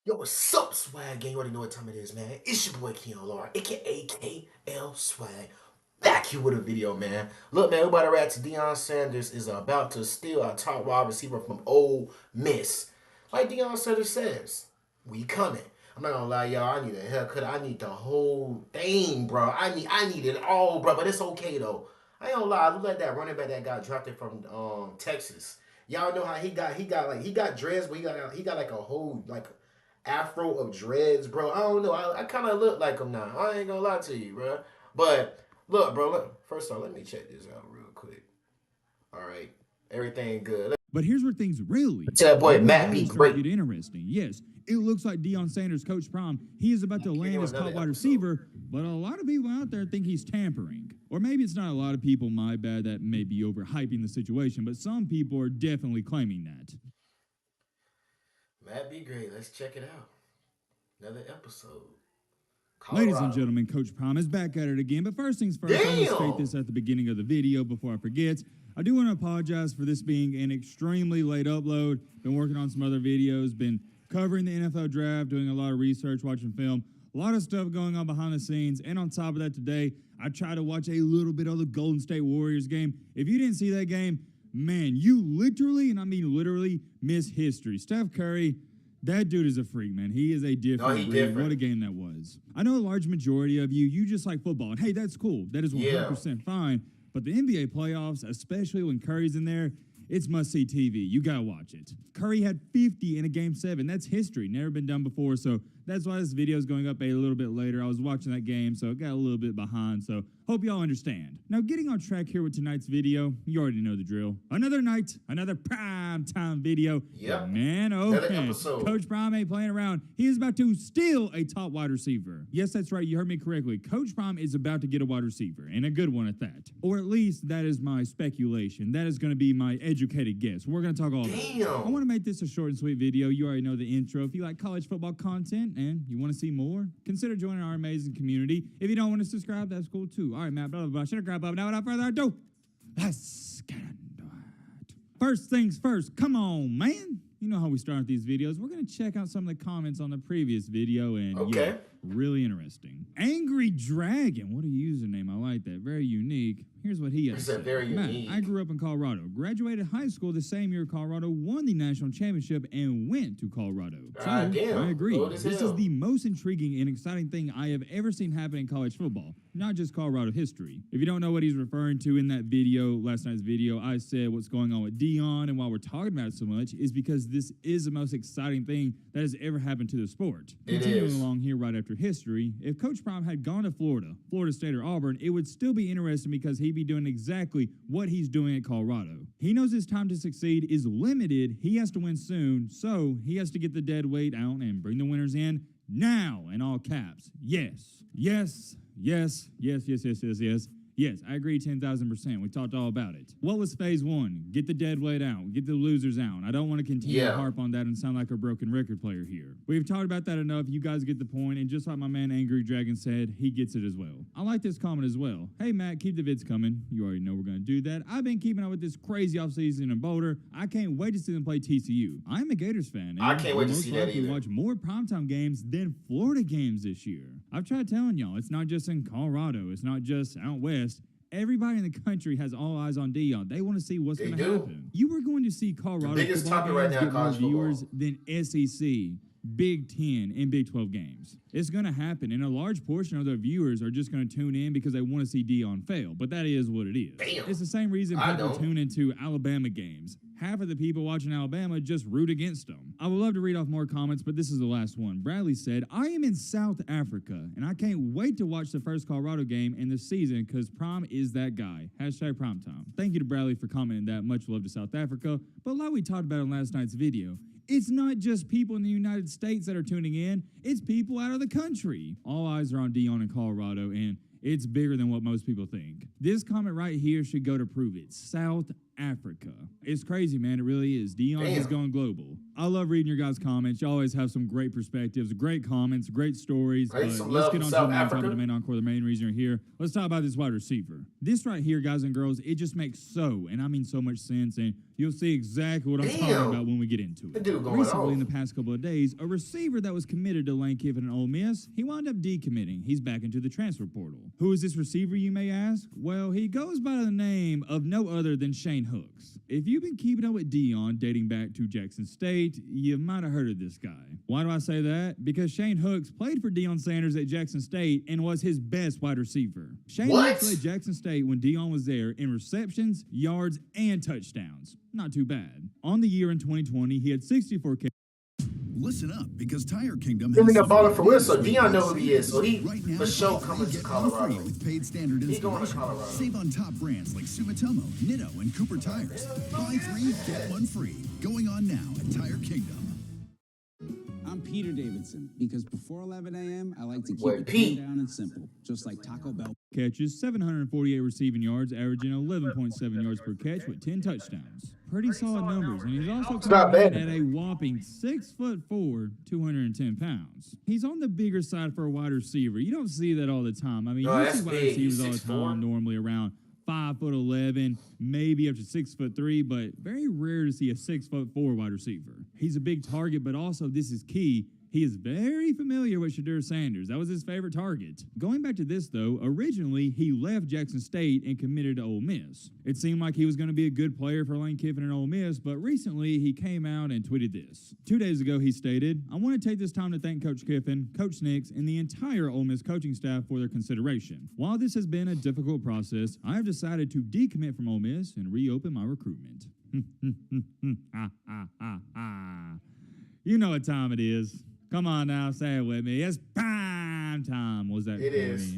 Yo, what's up, Swag Gang? You already know what time it is, man. It's your boy Keon Laura, aka KL Swag. Back here with a video, man. Look, man, we about to react to Deion Sanders is about to steal our top wide receiver from Ole Miss. Like Deion Sanders says, we coming. I'm not gonna lie, y'all. I need a haircut. I need the whole thing, bro. I need it all, bro. But it's okay though. I ain't gonna lie. Look like that running back that got drafted from Texas. Y'all know how he got dreads, but he got like a whole like afro of dreads, bro. I don't know. I kind of look like him now. I ain't gonna lie to you, bro. But look, bro. First off, let me check this out real quick. All right, everything good. But here's where things really Tell that boy Matt be great. Get interesting. Yes, it looks like Deion Sanders, Coach Prime, he is about to land his top wide receiver, but a lot of people out there think he's tampering. Or maybe it's not a lot of people, my bad, that may be overhyping the situation, but some people are definitely claiming that. Matt be great. Let's check it out. Another episode. Colorado. Ladies and gentlemen, Coach Prime is back at it again. But first things first, I'm going to state this at the beginning of the video before I forget. I do want to apologize for this being an extremely late upload. Been working on some other videos, been covering the NFL draft, doing a lot of research, watching film. A lot of stuff going on behind the scenes. And on top of that today, I tried to watch a little bit of the Golden State Warriors game. If you didn't see that game, man, you literally, and I mean literally, miss history. Steph Curry, that dude is a freak, man. He is a different breed. What a game that was. I know a large majority of you just like football. And hey, that's cool. That is 100% fine. But the NBA playoffs, especially when Curry's in there, it's must-see TV. You got to watch it. Curry had 50 in a Game 7. That's history. Never been done before, so that's why this video is going up a little bit later. I was watching that game, so it got a little bit behind, so hope y'all understand. Now, getting on track here with tonight's video, you already know the drill. Another night, another prime time video. Yep. Man, okay. Coach Prime ain't playing around. He is about to steal a top wide receiver. Yes, that's right. You heard me correctly. Coach Prime is about to get a wide receiver, and a good one at that. Or at least that is my speculation. That is going to be my educated guess. We're going to talk all about it. I want to make this a short and sweet video. You already know the intro. If you like college football content and you want to see more, consider joining our amazing community. If you don't want to subscribe, that's cool too. All right, Matt, blah, blah, blah. Shut up, crap up. Now, without further ado, let's get into it. First things first, come on, man. You know how we start these videos. We're going to check out some of the comments on the previous video, and yeah, really interesting. Angry Dragon, what a username. I like that. Very unique. Here's what he has said. Matt, I grew up in Colorado, graduated high school the same year Colorado won the national championship and went to Colorado. So, I agree. This is the most intriguing and exciting thing I have ever seen happen in college football, not just Colorado history. If you don't know what he's referring to in that video, last night's video, I said what's going on with Deion, and why we're talking about it so much is because this is the most exciting thing that has ever happened to the sport. Continuing along here right after history, if Coach Prime had gone to Florida State or Auburn, it would still be interesting because he'd be doing exactly what he's doing at Colorado. He knows his time to succeed is limited. He has to win soon, so he has to get the dead weight out and bring the winners in now, in all caps. Yes. Yes. Yes. Yes. Yes. Yes. Yes. Yes. Yes, I agree 10,000%. We talked all about it. What was phase one? Get the dead weight out. Get the losers out. I don't want to continue to harp on that and sound like a broken record player here. We've talked about that enough. You guys get the point. And just like my man Angry Dragon said, he gets it as well. I like this comment as well. Hey, Matt, keep the vids coming. You already know we're going to do that. I've been keeping up with this crazy offseason in Boulder. I can't wait to see them play TCU. I'm a Gators fan. And I can't wait to see that either. Watch more primetime games than Florida games this year. I've tried telling y'all, it's not just in Colorado. It's not just out west. Everybody in the country has all eyes on Deion. They want to see what's going to happen. You are going to see Colorado football games get more viewers than SEC, Big 10, and Big 12 games. It's going to happen, and a large portion of their viewers are just going to tune in because they want to see Deion fail, but that is what it is. It's the same reason people tune into Alabama games. Half of the people watching Alabama just root against them. I would love to read off more comments, but this is the last one. Bradley said, I am in South Africa, and I can't wait to watch the first Colorado game in the season because Prime is that guy. Hashtag primetime. Thank you to Bradley for commenting that. Much love to South Africa. But like we talked about in last night's video, it's not just people in the United States that are tuning in. It's people out of the country. All eyes are on Deion in Colorado, and it's bigger than what most people think. This comment right here should go to prove it. South Africa. It's crazy, man. It really is. Deion is going global. I love reading your guys' comments. You always have some great perspectives, great comments, great stories. But let's get on to the main topic, the main encore, the main reason you're here. Let's talk about this wide receiver. This right here, guys and girls, it just makes and I mean so much sense, and you'll see exactly what I'm talking about when we get into it. Recently, in the past couple of days, a receiver that was committed to Lane Kiffin and Ole Miss, he wound up decommitting. He's back into the transfer portal. Who is this receiver, you may ask? Well, he goes by the name of no other than Shane Hooks. If you've been keeping up with Deion dating back to Jackson State, you might have heard of this guy. Why do I say that? Because Shane Hooks played for Deion Sanders at Jackson State and was his best wide receiver. Shane Hooks played Jackson State when Deion was there in receptions, yards, and touchdowns. Not too bad. On the year in 2020, he had 64 catches. Listen up, because Tire Kingdom has a baller for real, so Deion know who he is. So he for sure coming to Colorado. With paid standard He's going to Colorado. Save on top brands like Sumitomo, Nitto, and Cooper Tires. Buy 3, get 1 free. Going on now at Tire Kingdom. I'm Peter Davidson, because before 11 a.m., I like to keep it down and simple, just like Taco Bell. Catches, 748 receiving yards, averaging 11.7 yards per catch with 10 touchdowns. Pretty solid numbers, and he's also coming in at a whopping 6'4", 210 pounds. He's on the bigger side for a wide receiver. You don't see that all the time. I mean, you see wide receivers all the time, normally around 5'11", maybe up to 6'3", but very rare to see a 6'4" wide receiver. He's a big target, but also this is key. He is very familiar with Shedeur Sanders. That was his favorite target. Going back to this, though, originally he left Jackson State and committed to Ole Miss. It seemed like he was going to be a good player for Lane Kiffin and Ole Miss, but recently he came out and tweeted this. 2 days ago, he stated, "I want to take this time to thank Coach Kiffin, Coach Nix, and the entire Ole Miss coaching staff for their consideration. While this has been a difficult process, I have decided to decommit from Ole Miss and reopen my recruitment." You know what time it is. Come on now, say it with me. It's prime time. Was that corny? Is.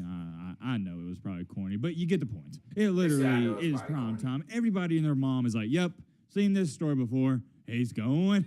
I know it was probably corny, but you get the point. It literally is prime time. Everybody and their mom is like, "Yep, seen this story before. He's going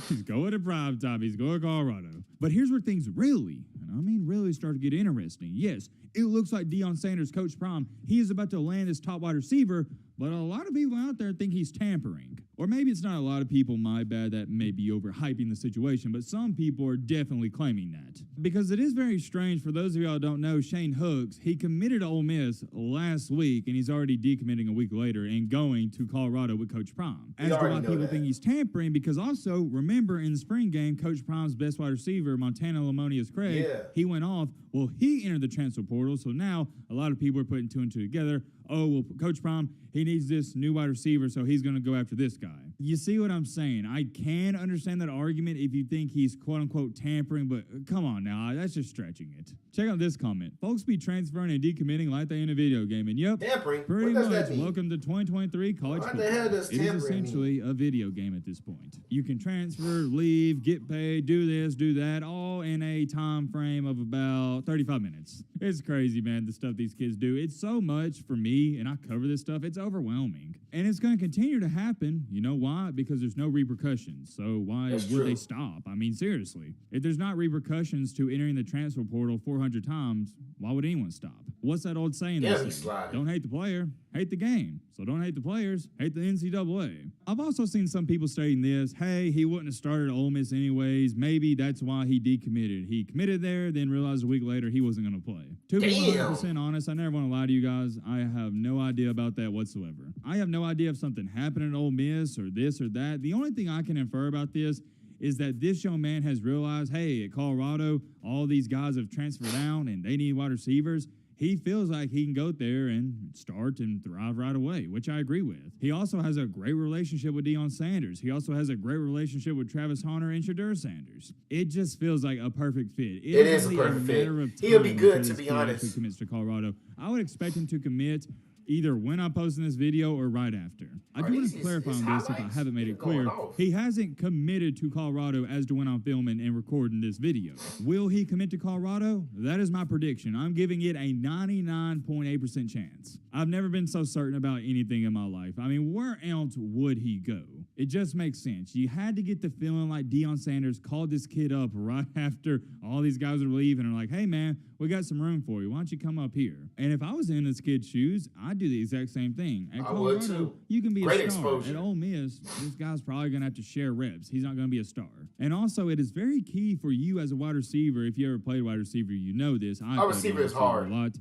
to prime time. He's going to Colorado." But here's where things really, and I mean really, start to get interesting. Yes, it looks like Deion Sanders, Coach Prime, he is about to land this top wide receiver, but a lot of people out there think he's tampering. Or maybe it's not a lot of people, my bad, that may be overhyping the situation, but some people are definitely claiming that. Because it is very strange, for those of y'all who don't know, Shane Hooks, he committed to Ole Miss last week, and he's already decommitting a week later and going to Colorado with Coach Prime. As to why people think he's tampering, because also, remember in the spring game, Coach Prime's best wide receiver, Montana Lamonius Craig, he went off. Well, he entered the transfer portal, so now a lot of people are putting 2 and 2 together. Oh, well, Coach Prime, he needs this new wide receiver, so he's going to go after this guy. You see what I'm saying? I can understand that argument if you think he's quote-unquote tampering, but come on now, that's just stretching it. Check out this comment. Folks be transferring and decommitting like they in a video game, and yep, tampering? Pretty much, welcome to 2023 college football. What the hell does tampering mean? It is essentially a video game at this point. You can transfer, leave, get paid, do this, do that, all in a time frame of about 35 minutes. It's crazy, man, the stuff these kids do. It's so much for me, and I cover this stuff, it's overwhelming. And it's going to continue to happen. You know why? Because there's no repercussions. So why would they stop? I mean, seriously. If there's not repercussions to entering the transfer portal 400 times, why would anyone stop? What's that old saying? Don't hate the player, hate the game. So don't hate the players, hate the NCAA. I've also seen some people stating this, hey, he wouldn't have started at Ole Miss anyways. Maybe that's why he decommitted. He committed there, then realized a week later he wasn't going to play. To be 100% honest, I never want to lie to you guys. I have no idea about that whatsoever. I have no idea if something happened at Ole Miss or this or that. The only thing I can infer about this is that this young man has realized, hey, at Colorado, all these guys have transferred down and they need wide receivers. He feels like he can go there and start and thrive right away, which I agree with. He also has a great relationship with Deion Sanders. He also has a great relationship with Travis Hunter and Shedeur Sanders. It just feels like a perfect fit. It is a perfect fit. He'll be good, to be honest. He commits to Colorado. I would expect him to commit either when I'm posting this video or right after. I do want to clarify on this if I haven't made it clear. He hasn't committed to Colorado as to when I'm filming and recording this video. Will he commit to Colorado? That is my prediction. I'm giving it a 99.8% chance. I've never been so certain about anything in my life. I mean, where else would he go? It just makes sense. You had to get the feeling like Deion Sanders called this kid up right after all these guys are leaving and are like, hey, man, we got some room for you. Why don't you come up here? And if I was in this kid's shoes, I'd do the exact same thing. At I would Colorado, too. you can be Great a star. exposure. At Ole Miss, this guy's probably going to have to share reps. He's not going to be a star. And also, it is very key for you as a wide receiver. If you ever played wide receiver, you know this. Our receiver is hard. A lot.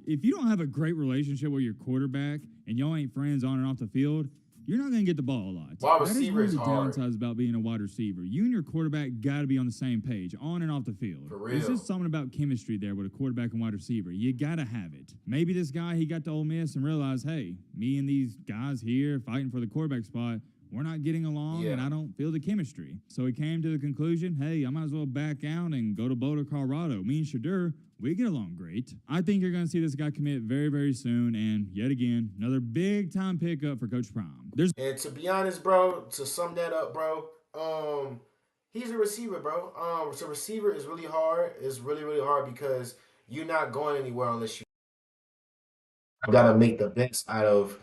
If you don't have a great relationship with your quarterback and y'all ain't friends on and off the field, you're not going to get the ball a lot. Wide receiver is the hard. downsides about being a wide receiver. You and your quarterback got to be on the same page, on and off the field. For real. It's just something about chemistry there with a quarterback and wide receiver. You got to have it. Maybe this guy, he got to Ole Miss and realized, hey, me and these guys here fighting for the quarterback spot, we're not getting along, and I don't feel the chemistry. So he came to the conclusion, hey, I might as well back out and go to Boulder, Colorado. Me and Shadur, we get along great. I think you're going to see this guy commit very, very soon, and yet again, another big-time pickup for Coach Prime. And to be honest, bro, to sum that up, bro, he's a receiver, bro. So receiver is really hard. It's really, really hard because you're not going anywhere unless you gotta make the best out of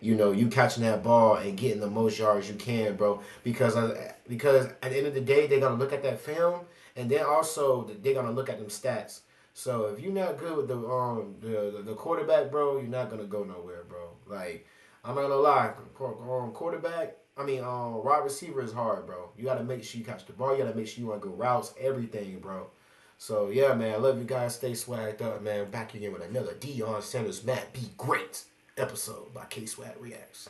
you catching that ball and getting the most yards you can, bro. Because at the end of the day, they're gonna look at that film, and then also they're gonna look at them stats. So if you're not good with the quarterback, bro, you're not gonna go nowhere, bro. Like, I'm not gonna lie, wide receiver is hard, bro. You gotta make sure you catch the ball. You gotta make sure you run good routes, everything, bro. So yeah, man, I love you guys. Stay swagged up, man. Back again with another Deion Sanders Matt Be Great episode by KswaggReacts.